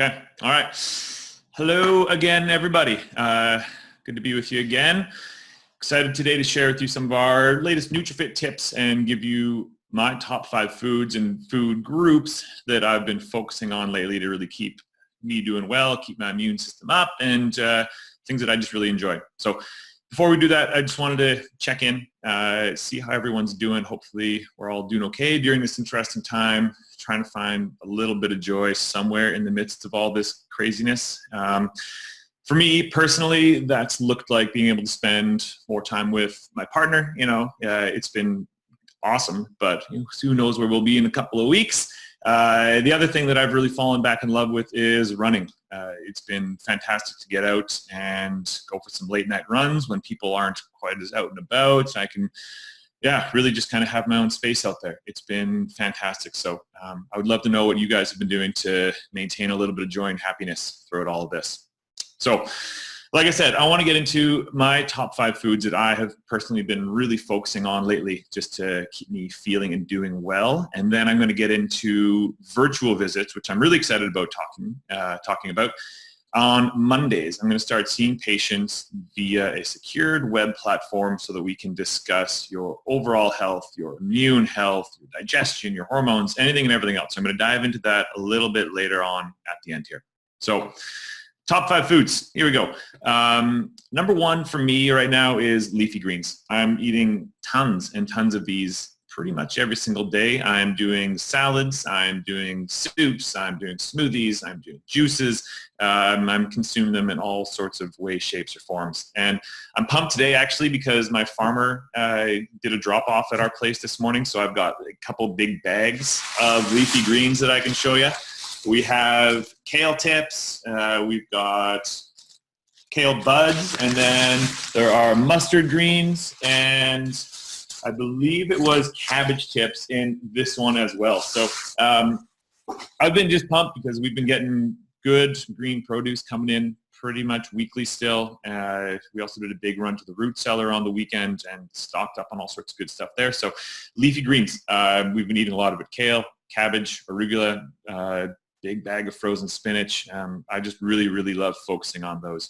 Okay. All right. Hello again, everybody. Good to be with you again. Excited today to share with you some of our latest Nutrafit tips and give you my top 5 foods and food groups that I've been focusing on lately to really keep me doing well, keep my immune system up, and things that I just really enjoy. So before we do that, I just wanted to check in, see how everyone's doing. Hopefully we're all doing okay during this interesting time, trying to find a little bit of joy somewhere in the midst of all this craziness. For me personally, that's looked like being able to spend more time with my partner. It's been awesome, but who knows where we'll be in a couple of weeks. The other thing that I've really fallen back in love with is running. It's been fantastic to get out and go for some late night runs when people aren't quite as out and about. I can, really just kind of have my own space out there. It's been fantastic. So I would love to know what you guys have been doing to maintain a little bit of joy and happiness throughout all of this. So, like I said, I want to get into my top 5 foods that I have personally been really focusing on lately just to keep me feeling and doing well. And then I'm going to get into virtual visits, which I'm really excited about talking about. On Mondays, I'm going to start seeing patients via a secured web platform so that we can discuss your overall health, your immune health, your digestion, your hormones, anything and everything else. I'm going to dive into that a little bit later on at the end here. So, top 5 foods. Here we go. Number 1 for me right now is leafy greens. I'm eating tons and tons of these pretty much every single day. I'm doing salads, I'm doing soups, I'm doing smoothies, I'm doing juices. I'm consuming them in all sorts of ways, shapes, or forms. And I'm pumped today actually because my farmer did a drop-off at our place this morning, so I've got a couple big bags of leafy greens that I can show you. We have kale tips, we've got kale buds, and then there are mustard greens, and I believe it was cabbage tips in this one as well. So I've been just pumped because we've been getting good green produce coming in pretty much weekly still. We also did a big run to the root cellar on the weekend and stocked up on all sorts of good stuff there. So leafy greens, we've been eating a lot of it: kale, cabbage, arugula, big bag of frozen spinach. I just really, really love focusing on those.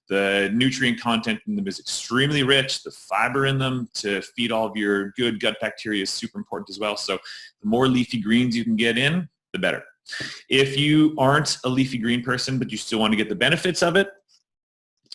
The nutrient content in them is extremely rich. The fiber in them to feed all of your good gut bacteria is super important as well. So the more leafy greens you can get in, the better. If you aren't a leafy green person, but you still want to get the benefits of it,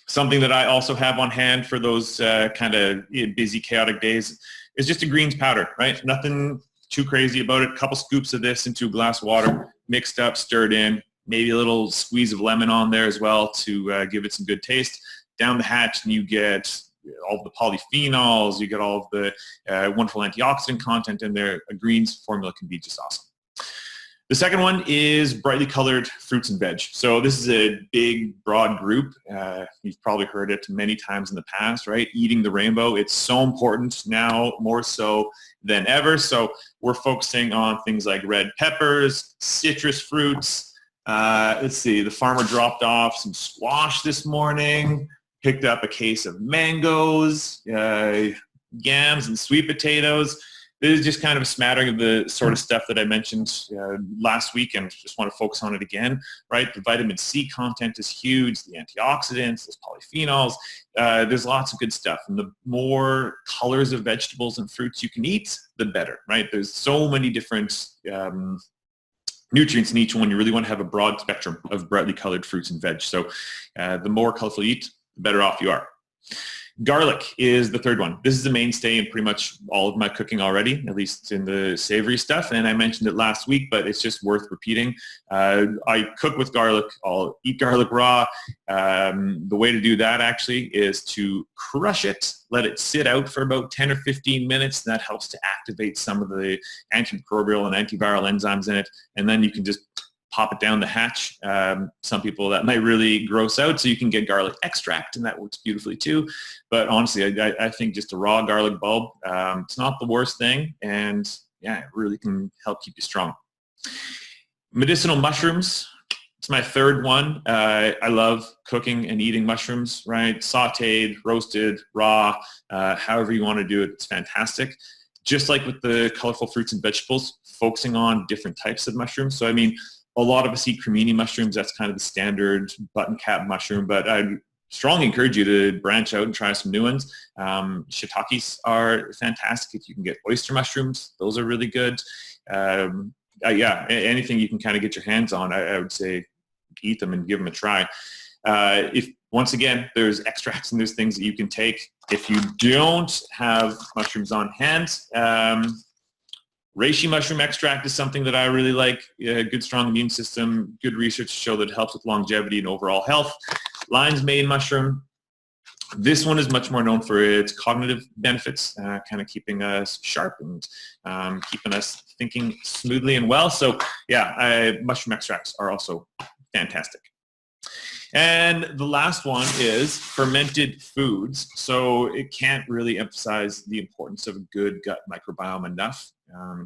something that I also have on hand for those kind of busy, chaotic days is just a greens powder, right? Nothing too crazy about it. A couple scoops of this into a glass of water, mixed up, stirred in, maybe a little squeeze of lemon on there as well to give it some good taste. Down the hatch, and you get all of the polyphenols, you get all of the wonderful antioxidant content in there. A greens formula can be just awesome. The second one is brightly colored fruits and veg. So this is a big, broad group. You've probably heard it many times in the past, right? Eating the rainbow. It's so important now, more so than ever. So we're focusing on things like red peppers, citrus fruits. Let's see, the farmer dropped off some squash this morning, picked up a case of mangoes, yams and sweet potatoes. This is just kind of a smattering of the sort of stuff that I mentioned last week, and just want to focus on it again, right? The vitamin C content is huge, the antioxidants, there's polyphenols, there's lots of good stuff. And the more colors of vegetables and fruits you can eat, the better, right? There's so many different nutrients in each one. You really want to have a broad spectrum of brightly colored fruits and veg. So the more colorful you eat, the better off you are. Garlic is the third one. This is a mainstay in pretty much all of my cooking already, at least in the savory stuff. And I mentioned it last week, but it's just worth repeating. I cook with garlic. I'll eat garlic raw. The way to do that actually is to crush it, let it sit out for about 10 or 15 minutes. That helps to activate some of the antimicrobial and antiviral enzymes in it. And then you can just pop it down the hatch. Some people that might really gross out, so you can get garlic extract, and that works beautifully too. But honestly, I think just a raw garlic bulb, it's not the worst thing, and it really can help keep you strong. Medicinal mushrooms, it's my third one. I love cooking and eating mushrooms, right? Sauteed, roasted, raw, however you want to do it, it's fantastic. Just like with the colorful fruits and vegetables, focusing on different types of mushrooms. So I mean, A lot of us eat cremini mushrooms. That's kind of the standard button cap mushroom, but I strongly encourage you to branch out and try some new ones. Shiitakes are fantastic. If you can get oyster mushrooms, those are really good. Yeah, anything you can kind of get your hands on, I would say eat them and give them a try. If once again, there's extracts and there's things that you can take. If you don't have mushrooms on hand, reishi mushroom extract is something that I really like. Good, strong immune system. Good research to show that it helps with longevity and overall health. Lion's mane mushroom. This one is much more known for its cognitive benefits, kind of keeping us sharp and keeping us thinking smoothly and well. So yeah, mushroom extracts are also fantastic. And the last one is fermented foods. So it can't really emphasize the importance of a good gut microbiome enough.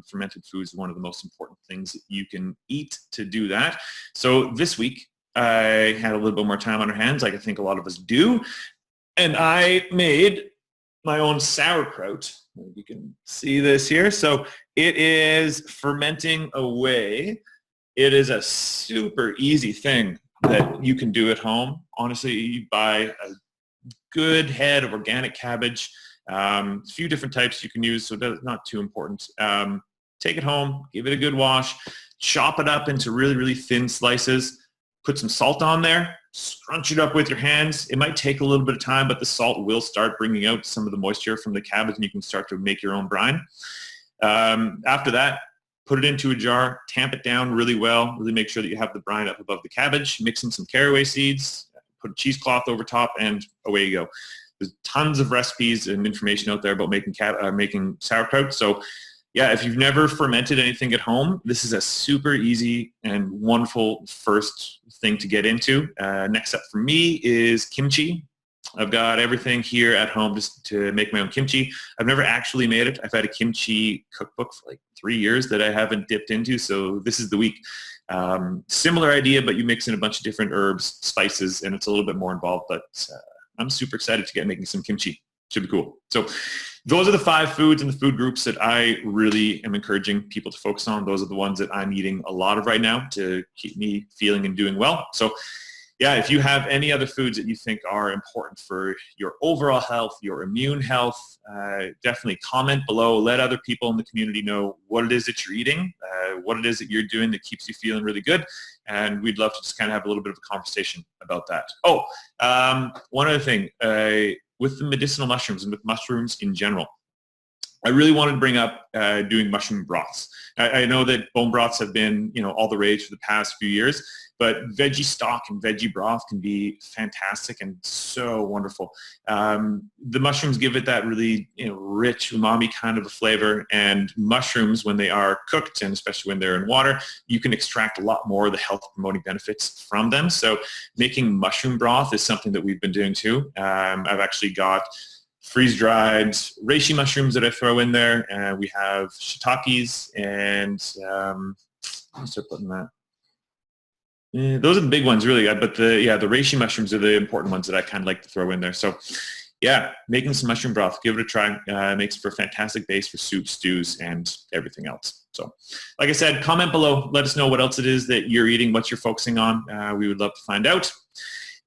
Fermented foods is one of the most important things that you can eat to do that. So this week, I had a little bit more time on our hands, like I think a lot of us do. And I made my own sauerkraut. You can see this here. So it is fermenting away. It is a super easy thing that you can do at home. Honestly, you buy a good head of organic cabbage, a few different types you can use, so that's not too important. Take it home, give it a good wash, chop it up into really, really thin slices, put some salt on there, scrunch it up with your hands. It might take a little bit of time, but the salt will start bringing out some of the moisture from the cabbage and you can start to make your own brine. After that, put it into a jar, tamp it down really well, really make sure that you have the brine up above the cabbage, mix in some caraway seeds, put a cheesecloth over top, and away you go. There's tons of recipes and information out there about making sauerkraut. So yeah, if you've never fermented anything at home, this is a super easy and wonderful first thing to get into. Next up for me is kimchi. I've got everything here at home just to make my own kimchi. I've never actually made it. I've had a kimchi cookbook for like 3 years that I haven't dipped into, so this is the week. Similar idea, but you mix in a bunch of different herbs, spices, and it's a little bit more involved, but I'm super excited to get making some kimchi. Should be cool. So those are the 5 foods and the food groups that I really am encouraging people to focus on. Those are the ones that I'm eating a lot of right now to keep me feeling and doing well. So yeah, if you have any other foods that you think are important for your overall health, your immune health, definitely comment below. Let other people in the community know what it is that you're eating, what it is that you're doing that keeps you feeling really good. And we'd love to just kind of have a little bit of a conversation about that. Oh, one other thing, with the medicinal mushrooms and with mushrooms in general, I really wanted to bring up doing mushroom broths. I know that bone broths have been, all the rage for the past few years, but veggie stock and veggie broth can be fantastic and so wonderful. The mushrooms give it that really, rich umami kind of a flavor, and mushrooms, when they are cooked, and especially when they're in water, you can extract a lot more of the health-promoting benefits from them. So making mushroom broth is something that we've been doing too. I've actually got freeze-dried reishi mushrooms that I throw in there, and we have shiitakes, and I'll start putting that. Those are the big ones, really. But the reishi mushrooms are the important ones that I kind of like to throw in there. So, yeah, making some mushroom broth, give it a try. Makes for a fantastic base for soups, stews, and everything else. So, like I said, comment below. Let us know what else it is that you're eating, what you're focusing on. We would love to find out.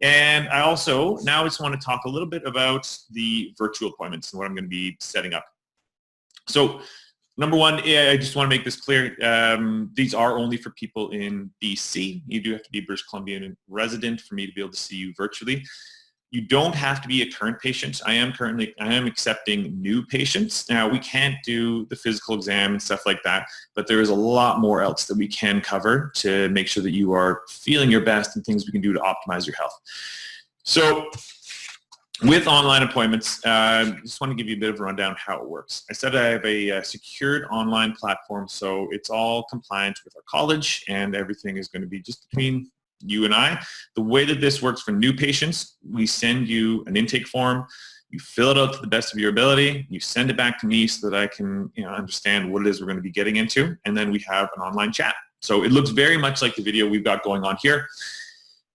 And I also now just want to talk a little bit about the virtual appointments and what I'm going to be setting up. So number one, I just want to make this clear. These are only for people in BC. You do have to be a British Columbian resident for me to be able to see you virtually. You don't have to be a current patient. I am accepting new patients. Now, we can't do the physical exam and stuff like that, but there is a lot more else that we can cover to make sure that you are feeling your best and things we can do to optimize your health. So with online appointments, I just want to give you a bit of a rundown how it works. I said I have a secured online platform, so it's all compliant with our college, and everything is going to be just between you and I. The way that this works for new patients, we send you an intake form, you fill it out to the best of your ability, you send it back to me so that I can understand what it is we're going to be getting into, and then we have an online chat. So it looks very much like the video we've got going on here.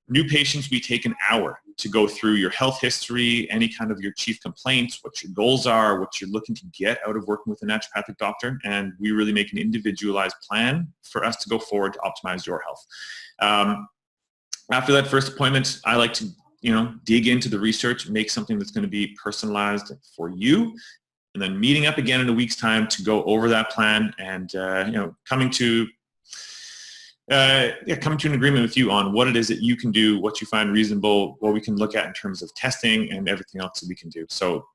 New patients, we take an hour to go through your health history, any kind of your chief complaints, what your goals are, what you're looking to get out of working with a naturopathic doctor, and we really make an individualized plan for us to go forward to optimize your health. After that first appointment, I like to dig into the research, make something that's going to be personalized for you, and then meeting up again in a week's time to go over that plan and coming to an agreement with you on what it is that you can do, what you find reasonable, what we can look at in terms of testing and everything else that we can do. So,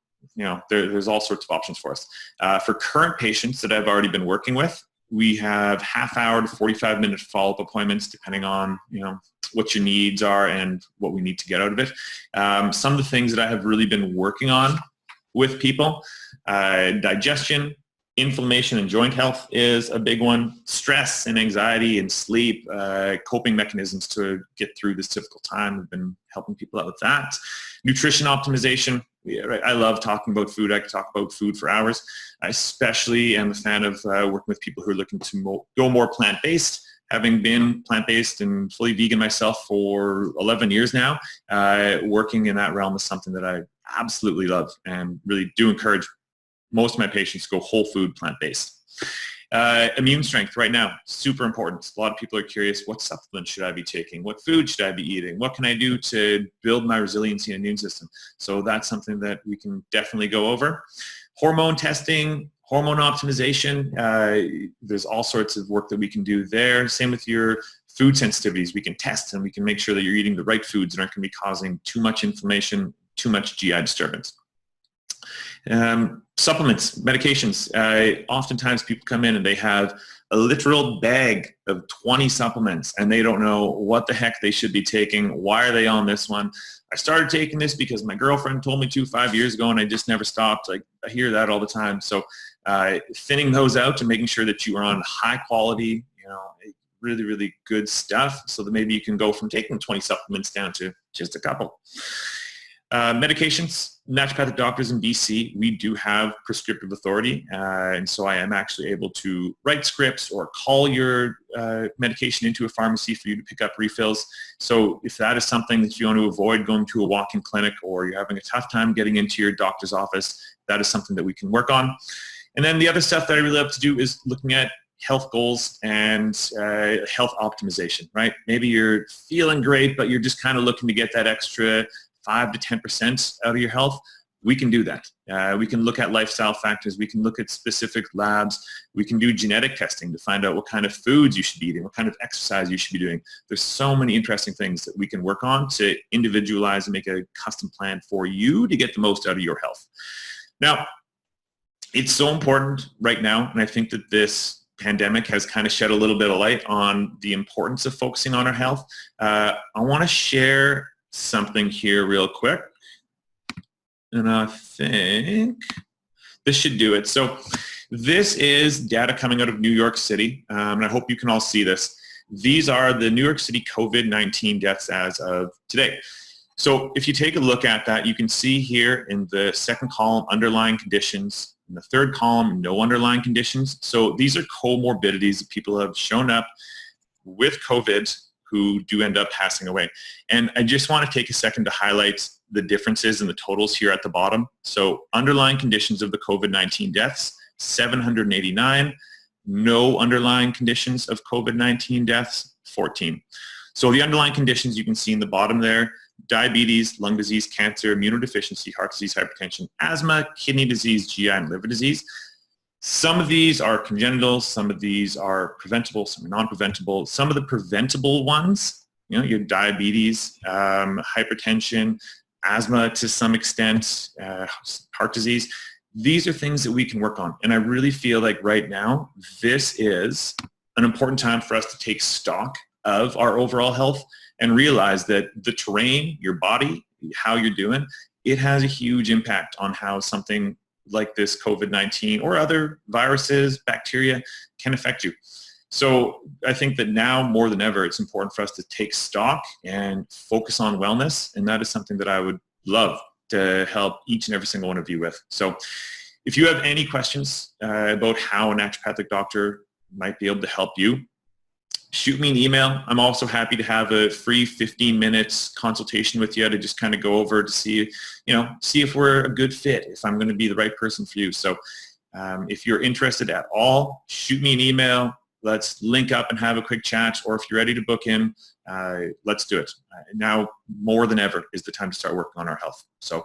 there's all sorts of options for us. For current patients that I've already been working with, we have half-hour to 45-minute follow-up appointments depending on, what your needs are and what we need to get out of it. Some of the things that I have really been working on with people, digestion, inflammation and joint health is a big one. Stress and anxiety and sleep, coping mechanisms to get through this difficult time. I've been helping people out with that. Nutrition optimization. Yeah, right. I love talking about food. I could talk about food for hours. I especially am a fan of working with people who are looking to go more plant-based. Having been plant-based and fully vegan myself for 11 years now, working in that realm is something that I absolutely love and really do encourage most of my patients go whole food, plant-based. Immune strength right now, super important. A lot of people are curious, what supplements should I be taking? What food should I be eating? What can I do to build my resiliency and immune system? So that's something that we can definitely go over. Hormone testing, hormone optimization, there's all sorts of work that we can do there. Same with your food sensitivities. We can test and we can make sure that you're eating the right foods that aren't going to be causing too much inflammation, too much GI disturbance. Supplements, medications. Oftentimes people come in and they have a literal bag of 20 supplements and they don't know what the heck they should be taking. Why are they on this one? I started taking this because my girlfriend told me to 5 years ago and I just never stopped. I hear that all the time. So thinning those out and making sure that you are on high quality, really, really good stuff so that maybe you can go from taking 20 supplements down to just a couple. Medications, naturopathic doctors in BC, we do have prescriptive authority, and so I am actually able to write scripts or call your medication into a pharmacy for you to pick up refills. So if that is something that you want to avoid going to a walk-in clinic or you're having a tough time getting into your doctor's office, that is something that we can work on. And then the other stuff that I really love to do is looking at health goals and health optimization, right? Maybe you're feeling great, but you're just kind of looking to get that extra 5 to 10% out of your health. We can do that. We can look at lifestyle factors. We can look at specific labs. We can do genetic testing to find out what kind of foods you should be eating, what kind of exercise you should be doing. There's so many interesting things that we can work on to individualize and make a custom plan for you to get the most out of your health. Now, it's so important right now, and I think that this pandemic has kind of shed a little bit of light on the importance of focusing on our health. I want to share something here real quick, and I think this should do it. So this is data coming out of New York City, and I hope you can all see this. These are the New York City COVID-19 deaths as of today. So if you take a look at that, you can see here in the second column, underlying conditions. In the third column, no underlying conditions. So these are comorbidities that people have shown up with COVID who do end up passing away. And I just want to take a second to highlight the differences in the totals here at the bottom. So underlying conditions of the COVID-19 deaths, 789. No underlying conditions of COVID-19 deaths, 14. So the underlying conditions you can see in the bottom there: diabetes, lung disease, cancer, immunodeficiency, heart disease, hypertension, asthma, kidney disease, GI, and liver disease. Some of these are congenital, some of these are preventable, some are non-preventable. Some of the preventable ones, your diabetes, hypertension, asthma to some extent, heart disease, these are things that we can work on. And I really feel like right now, this is an important time for us to take stock of our overall health and realize that the terrain, your body, how you're doing, it has a huge impact on how something like this COVID-19 or other viruses, bacteria can affect you. So I think that now more than ever, it's important for us to take stock and focus on wellness. And that is something that I would love to help each and every single one of you with. So if you have any questions about how a naturopathic doctor might be able to help you, shoot me an email. I'm also happy to have a free 15 minutes consultation with you to just kind of go over to see if we're a good fit, if I'm going to be the right person for you. So if you're interested at all, shoot me an email. Let's link up and have a quick chat, or if you're ready to book in, let's do it. Now more than ever is the time to start working on our health. So